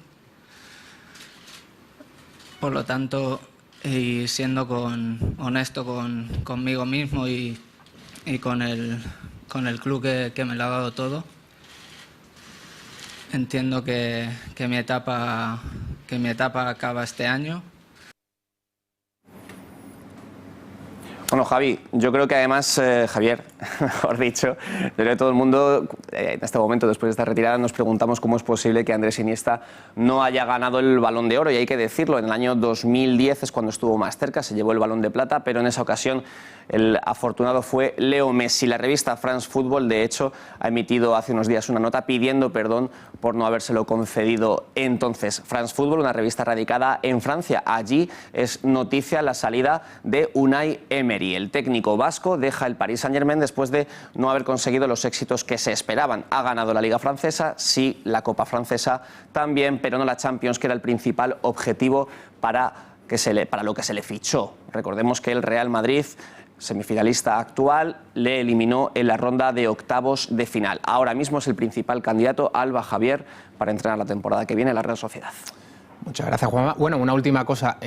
Por lo tanto, y siendo honesto conmigo mismo y con el club que me lo ha dado todo, entiendo que mi etapa acaba este año. Bueno, Javi, yo creo que además, Javier, mejor dicho, yo creo que todo el mundo, en este momento, después de esta retirada, nos preguntamos cómo es posible que Andrés Iniesta no haya ganado el Balón de Oro, y hay que decirlo, en el año 2010 es cuando estuvo más cerca, se llevó el Balón de Plata, pero en esa ocasión el afortunado fue Leo Messi. La revista France Football, de hecho, ha emitido hace unos días una nota pidiendo perdón por no habérselo concedido entonces. France Football, una revista radicada en Francia. Allí es noticia la salida de Unai Emery. El técnico vasco deja el Paris Saint-Germain después de no haber conseguido los éxitos que se esperaban. Ha ganado la Liga Francesa, sí, la Copa Francesa también, pero no la Champions, que era el principal objetivo para lo que se le fichó. Recordemos que el Real Madrid, semifinalista actual, le eliminó en la ronda de octavos de final. Ahora mismo es el principal candidato, Alba, Javier, para entrenar la temporada que viene en la Real Sociedad. Muchas gracias, Juanma. Bueno, una última cosa.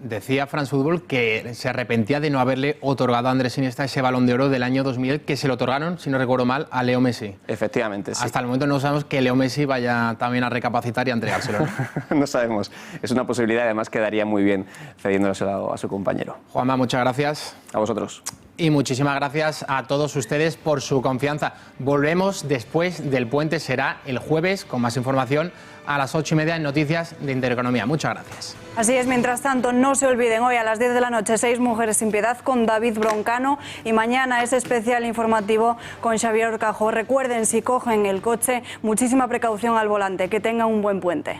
Decía France Football que se arrepentía de no haberle otorgado a Andrés Iniesta ese Balón de Oro del año 2000, que se lo otorgaron, si no recuerdo mal, a Leo Messi. Efectivamente, sí. Hasta el momento no sabemos que Leo Messi vaya también a recapacitar y a entregárselo, ¿no? No sabemos. Es una posibilidad, además quedaría muy bien cediéndoselo a su compañero. Juanma, muchas gracias. A vosotros. Y muchísimas gracias a todos ustedes por su confianza. Volvemos después del puente, será el jueves, con más información a las 8:30 en Noticias de Intereconomía. Muchas gracias. Así es, mientras tanto, no se olviden, hoy a las 10 de la noche, 6 Mujeres sin Piedad con David Broncano, y mañana ese especial informativo con Xavier Orcajo. Recuerden, si cogen el coche, muchísima precaución al volante. Que tengan un buen puente.